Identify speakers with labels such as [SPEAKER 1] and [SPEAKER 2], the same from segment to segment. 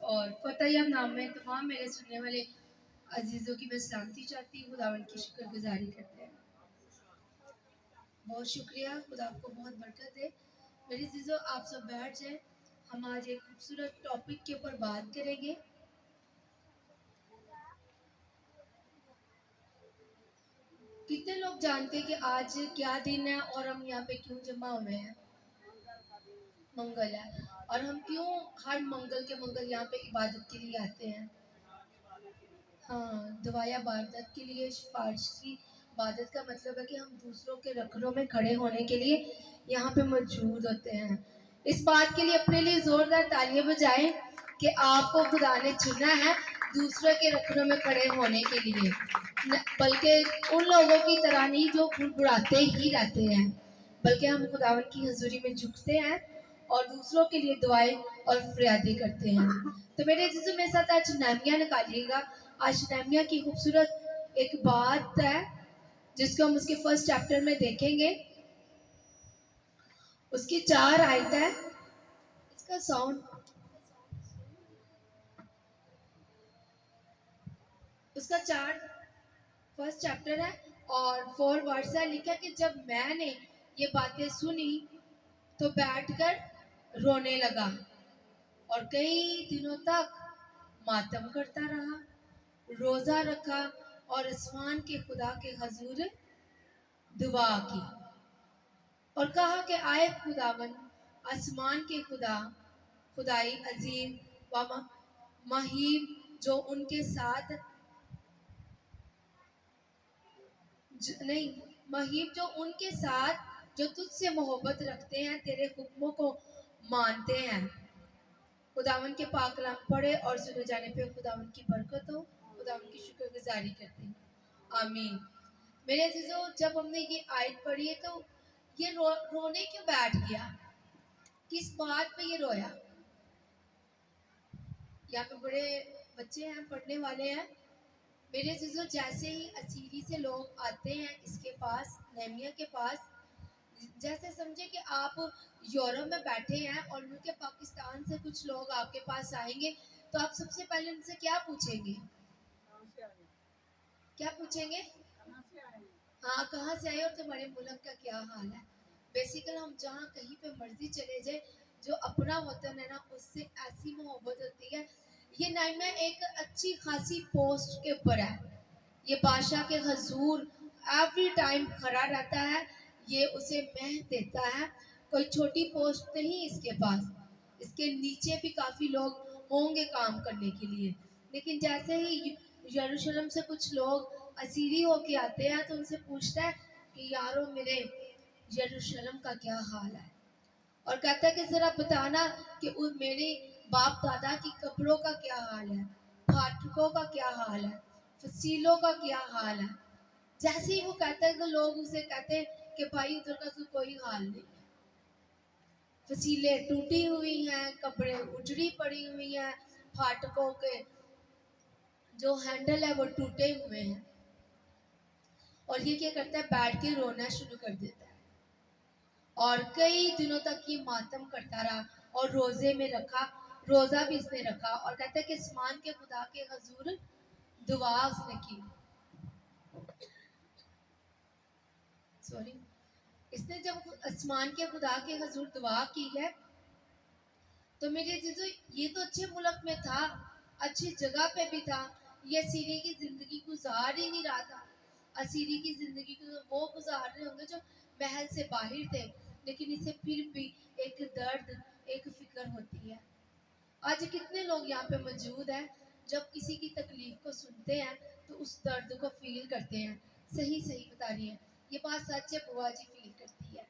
[SPEAKER 1] اور فتح نام میں تمام میرے سننے والے عزیزوں کی میں سلامتی چاہتی ہوں. خداوند کی شکر گزاری کرتے ہیں. بہت شکریہ. خدا آپ کو بہت برکت دے. میرے عزیزوں آپ سب بیٹھ جائیں. ہم آج ایک خوبصورت ٹاپک کے اوپر بات کریں گے. کتنے لوگ جانتے ہیں کہ آج کیا دن ہے اور ہم یہاں پہ کیوں جمع ہوئے ہیں؟ منگل ہے. اور ہم کیوں ہر منگل کے منگل یہاں پہ عبادت کے لیے آتے ہیں؟ ہاں، دعائیں عبادت کے لیے. فارسی عبادت کا مطلب ہے کہ ہم دوسروں کے رکھنوں میں کھڑے ہونے کے لیے یہاں پہ موجود ہوتے ہیں. اس بات کے لیے اپنے لیے زوردار تالیاں بجائیں کہ آپ کو خدا نے چنا ہے دوسروں کے رکھنوں میں کھڑے ہونے کے لیے، بلکہ ان لوگوں کی طرح نہیں جو بڑاتے ہی رہتے ہیں، بلکہ ہم خداوند کی حضوری میں جھکتے ہیں اور دوسروں کے لیے دعائیں اور فریادیں کرتے ہیں. تو میرے عزیزوں میرے ساتھ آج نہمیہ نکالیے گا. آج نہمیہ کی خوبصورت ایک بات ہے جس کو ہم اس کے فرسٹ چیپٹر میں دیکھیں گے. اس کی 4 آیت ہے. اس کا ساؤنڈ اس کا 4 فرسٹ چیپٹر ہے اور 4 ورس ہے. لکھا کہ جب میں نے یہ باتیں سنی تو بیٹھ کر رونے لگا اور کئی دنوں تک ماتم کرتا رہا. روزہ رکھا اور آسمان کے خدا کے حضور دعا کی اور کہا کہ آئے خداوند آسمان کے خدا، خدائی عظیم و مہیب جو ان کے ساتھ مہیب جو ان کے ساتھ جو تجھ سے محبت رکھتے ہیں، تیرے حکموں کو مانتے ہیں. خداوند کے پاک کلام پڑھے اور سنے جانے پہ خداوند کی برکت ہو. خداوند کی شکر گزاری کرتے ہیں. آمین. میرے عزیزوں جب ہم نے یہ آیت پڑھی ہے تو یہ رونے کیوں بیٹھ گیا؟ کس بات پہ یہ رویا؟ یہاں پہ بڑے بچے ہیں، پڑھنے والے ہیں. میرے عزیزوں جیسے ہی اسیری سے لوگ آتے ہیں اس کے پاس، نہمیہ کے پاس، جیسے سمجھے کہ آپ یورپ میں بیٹھے ہیں اور ملک پاکستان سے کچھ لوگ آپ کے پاس آئیں گے تو آپ سب سے پہلے ان سے کیا پوچھیں گے؟ کیا پوچھیں گے؟ ہاں، کہاں سے آئے اور تمہارے ملک کا کیا حال ہے. بیسیکل ہم جہاں کہیں پہ مرضی چلے جائیں، جو اپنا وطن ہے نا اس سے ایسی محبت ہوتی ہے. یہ نہمیہ ایک اچھی خاصی پوسٹ کے اوپر ہے. یہ بادشاہ کے حضور ایوری ٹائم کھڑا رہتا ہے. یہ اسے مہد دیتا ہے. کوئی چھوٹی پوسٹ نہیں اس کے پاس. اس کے نیچے بھی کافی لوگ ہوں گے کام کرنے کے لیے. لیکن جیسے ہی یروشلم سے کچھ لوگ اسیری ہو کے آتے ہیں تو ان سے پوچھتا ہے کہ یارو میرے یروشلم کا کیا حال ہے، اور کہتا ہے کہ ذرا بتانا کہ میرے باپ دادا کی قبروں کا کیا حال ہے، پھاٹکوں کا کیا حال ہے، فصیلوں کا کیا حال ہے. جیسے ہی وہ کہتا ہے تو لوگ اسے کہتے ہیں کہ بھائی ادھر کا تو کوئی حال نہیں ہے. فصیلیں ٹوٹی ہوئی ہیں، قبریں اجڑی پڑی ہوئی ہیں، پھاٹکوں کے جو ہینڈل ہے وہ ٹوٹے ہوئے ہیں. اور یہ کیا کرتا ہے؟ بیٹھ کے رونا شروع کر دیتا ہے. اور کئی دنوں تک یہ ماتم کرتا رہا اور روزے میں رکھا. روزہ بھی اس نے رکھا اور کہتا ہے کہ آسمان کے خدا کے حضور دعا اس نے کی. اس نے جب آسمان کے خدا کے حضور دعا کی ہے تو میرے عزیزو یہ تو اچھے ملک میں تھا، اچھی جگہ پہ بھی تھا. یہ اسیری کی زندگی گزار ہی نہیں رہا تھا. اسیری کی زندگی کو وہ گزار رہے ہوں گے جو محل سے باہر تھے، لیکن اسے پھر بھی ایک درد، ایک فکر ہوتی ہے. آج کتنے لوگ یہاں پہ موجود ہیں جب کسی کی تکلیف کو سنتے ہیں تو اس درد کو فیل کرتے ہیں. صحیح بتا رہی ہیں. یہ بات سچ ہے، بوا جی فیل کرتی ہے.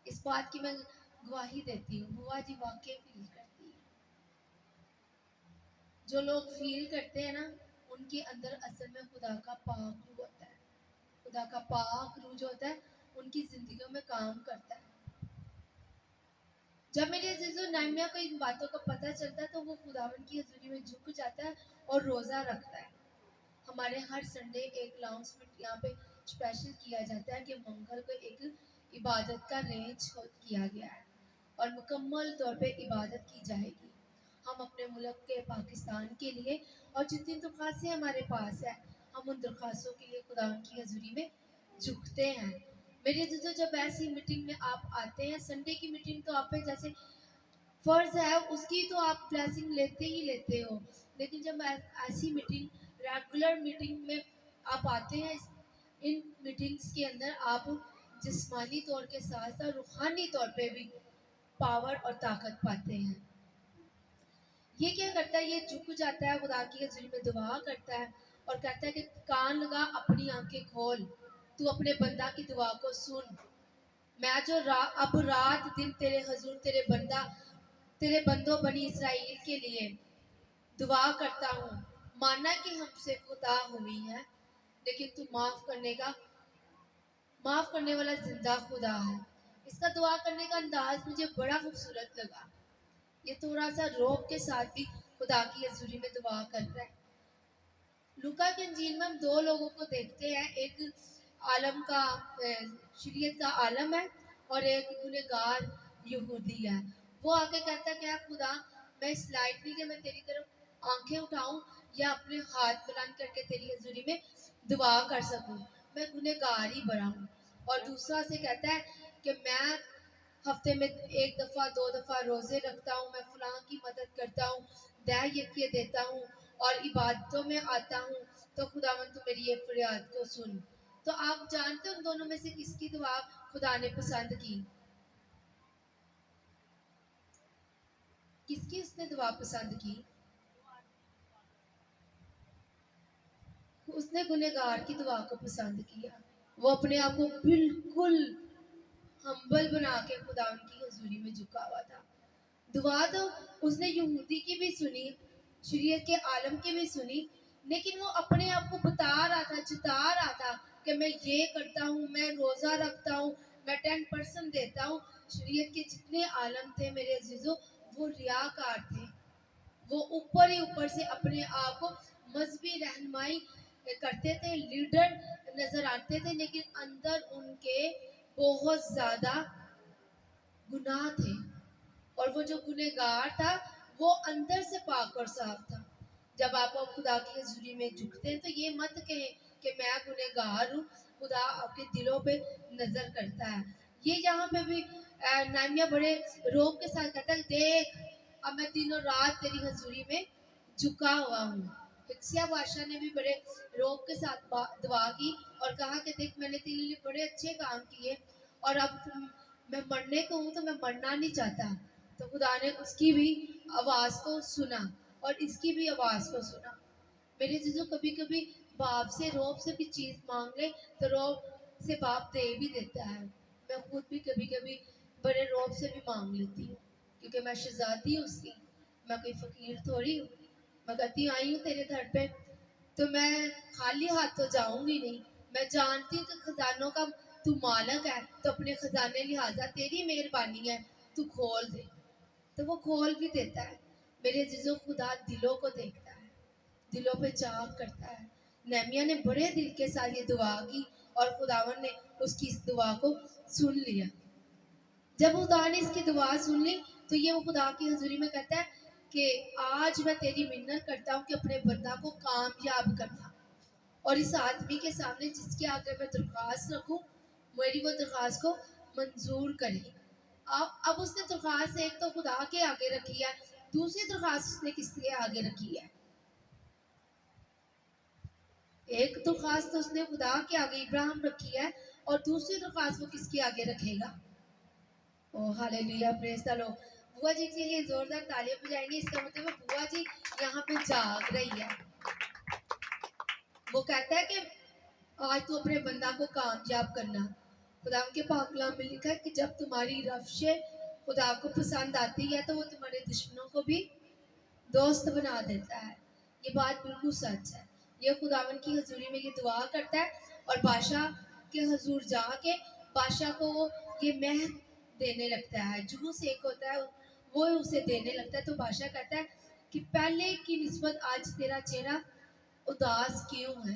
[SPEAKER 1] اس بات کی میں گواہی دیتی ہوں، بوا جی واقعی فیل کرتی ہے. جو لوگ فیل کرتے ہیں نا ان کے اندر اصل میں خدا کا پاک روح ہوتا ہے. خدا کا پاک روح جو ہوتا ہے ان کی زندگیوں میں کام کرتا ہے. جب میرے عزیزو نہمیہ کو ان باتوں کا پتہ چلتا ہے تو وہ خداوند کی حضوری میں جھک جاتا ہے اور روزہ رکھتا ہے. ہمارے ہر سنڈے ایک لانسمنٹ یہاں پہ اسپیشل کیا جاتا ہے کہ منگل کو ایک عبادت کا رینج کیا گیا ہے اور مکمل طور پہ عبادت کی جائے گی. ہم اپنے ملک کے پاکستان کے لیے اور جتنی درخواستیں ہمارے پاس ہیں ہم ان درخواستوں کے لیے خدا کی حضوری میں جھکتے ہیں. میرے دوستو جب ایسی میٹنگ میں آپ آتے ہیں, سنڈے کی میٹنگ تو آپ پہ جیسے فرض ہے اس کی تو آپ بلیسنگ لیتے ہی لیتے ہو, لیکن جب ایسی میٹنگ ریگولر میٹنگ میں آپ آتے ہیں, ان میٹنگز کے اندر آپ جسمانی طور کے ساتھ ساتھ روحانی طور پہ بھی پاور اور طاقت پاتے ہیں. یہ کیا کرتا ہے, یہ جھک جاتا ہے, خدا کی حضوری میں دعا کرتا ہے اور کہتا ہے کہ کان لگا, اپنی آنکھیں کھول, تو اپنے بندہ کی دعا کو سن. میں جو اب رات دن تیرے حضور تیرے بندوں بنی اسرائیل کے لیے دعا کرتا ہوں. مانا کہ ہم سے خطا ہوئی ہے, لیکن تو معاف کرنے والا زندہ خدا ہے. اس کا دعا کرنے کا انداز مجھے بڑا خوبصورت لگا. یہ تھوڑا سا روب کے ساتھ بھی خدا کی حضوری میں دعا کر رہا ہے. لوکا کی انجیل میں ہم دو لوگوں کو دیکھتے ہیں, ایک عالم کا شریعت کا عالم ہے اور ایک گنہگار یہودی ہے. وہ آ کے کہتا ہے کہ اے خدا, میں اس لائق نہیں کہ میں تیری طرف آنکھیں اٹھاؤں یا اپنے ہاتھ بلند کر کے تیری حضوری میں دعا کر سکوں, میں گنہگار ہی بڑا ہوں. اور دوسرا سے کہتا ہے کہ میں ہفتے میں 1 دفعہ 2 دفعہ روزے رکھتا ہوں, میں فلاں کی مدد کرتا ہوں, دہ یقیہ دیتا ہوں اور عبادتوں میں آتا ہوں, تو خداوند تو میری یہ فریاد کو سن. تو آپ جانتے ہیں ان دونوں میں سے کس کی دعا خدا نے پسند کی؟ کس کی اس نے دعا پسند کی؟ اس نے گنہگار کی دعا کو پسند کیا. وہ اپنے آپ کو بالکل ہمبل بنا کے خدا ان کی حضوری میں جھکا ہوا تھا. دعا تو اس نے یہودی کی بھی سنی, شریعت کے عالم کی بھی سنی, لیکن وہ اپنے آپ کو جتا رہا تھا کہ میں یہ کرتا ہوں, میں روزہ رکھتا ہوں, میں 10% دیتا ہوں. شریعت کے جتنے عالم تھے میرے عزیزوں, وہ ریاکار تھے. وہ اوپر ہی اوپر سے اپنے آپ کو مذہبی رہنمائی کرتے تھے, لیڈر نظر آتے تھے, لیکن اندر ان کے بہت زیادہ گناہ تھے. اور وہ جو گنہگار تھا وہ اندر سے پاک اور صاف تھا. جب آپ خدا کی حضوری میں جھکتے ہیں تو یہ مت کہیں کہ میں گنہگار ہوں, خدا آپ کے دلوں پہ نظر کرتا ہے. یہ یہاں پہ بھی نہمیہ بڑے روب کے ساتھ کہتا ہے, دیکھ اب میں دن اور رات تیری حضوری میں جھکا ہوا ہوں. حزقیہ بادشاہ نے بھی بڑے روب کے ساتھ دعا کی اور کہا کہ دیکھ میں نے تیرے لیے بڑے اچھے کام کیے, اور اب میں مرنے کو ہوں تو میں مرنا نہیں چاہتا. تو خدا نے اس کی بھی آواز کو سنا اور اس کی بھی آواز کو سنا. میرے عزیزو, کبھی کبھی باپ سے روب سے بھی چیز مانگ لے تو روب سے باپ دے بھی دیتا ہے. میں خود بھی کبھی کبھی بڑے روب سے بھی مانگ لیتی ہوں, کیونکہ میں شہزادی ہوں اس کی, میں کوئی فقیر تھوڑی ہوں. میں کہتی آئی ہوں تیرے گھر پہ تو میں خالی ہاتھ تو جاؤں گی نہیں. میں جانتی ہوں کہ خزانوں کا تو مالک ہے, تو اپنے خزانے لہٰذا تیری مہربانی ہے تو کھول دے, تو وہ کھول بھی دیتا ہے. میرے عزیزو, خدا دلوں کو دیکھتا ہے, دلوں پہ چاک کرتا ہے. نہمیہ نے بڑے دل کے ساتھ یہ دعا کی اور خداوند نے اس کی اس دعا کو سن لیا. جب خدا نے اس کی دعا سن لی تو یہ وہ خدا کی حضوری میں کہتا ہے کہ آج میں تیری منت کرتا ہوں کہ اپنے بندہ کو کامیاب کرنا, اور اس آدمی کے سامنے جس کے آگے میں درخواست رکھوں میری وہ درخواست کو منظور کرے. اب اس نے درخواست ایک تو خدا کے آگے رکھی ہے, دوسری درخواست اس نے کس کے آگے رکھی ہے؟ ایک درخواست اس نے خدا کے آگے ابراہیم رکھی ہے, اور دوسری درخواست وہ کس کے آگے رکھے گا؟ او ہاللیلویا, پریز دی لارڈ. بوا جی کے لیے زوردار تالیاں بجائیں گے, اس کا مطلب ہے بوا جی یہاں پہ جاگ رہی ہے. وہ کہتا ہے کہ آج تو اپنے بندہ کو کامیاب کرنا. خدا کے پاک کلام میں لکھا ہے کہ جب تمہاری روش خدا کو پسند آتی ہے تو وہ تمہارے دشمنوں کو بھی دوست بنا دیتا ہے. یہ بات بالکل سچ ہے. یہ خداوند کی حضوری میں یہ دعا کرتا ہے اور بادشاہ کے حضور جا کے بادشاہ کو وہ یہ مہر دینے لگتا ہے, جوس ایک ہوتا ہے وہ اسے دینے لگتا ہے. تو بادشاہ کہتا ہے کہ پہلے کی نسبت آج تیرا چہرہ اداس کیوں ہے؟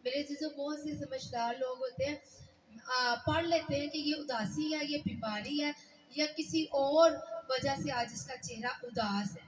[SPEAKER 1] میرے عزیزو, بہت سے سمجھدار لوگ ہوتے ہیں, پڑھ لیتے ہیں کہ یہ اداسی ہے, یہ بیماری ہے, یا کسی اور وجہ سے آج اس کا چہرہ اداس ہے.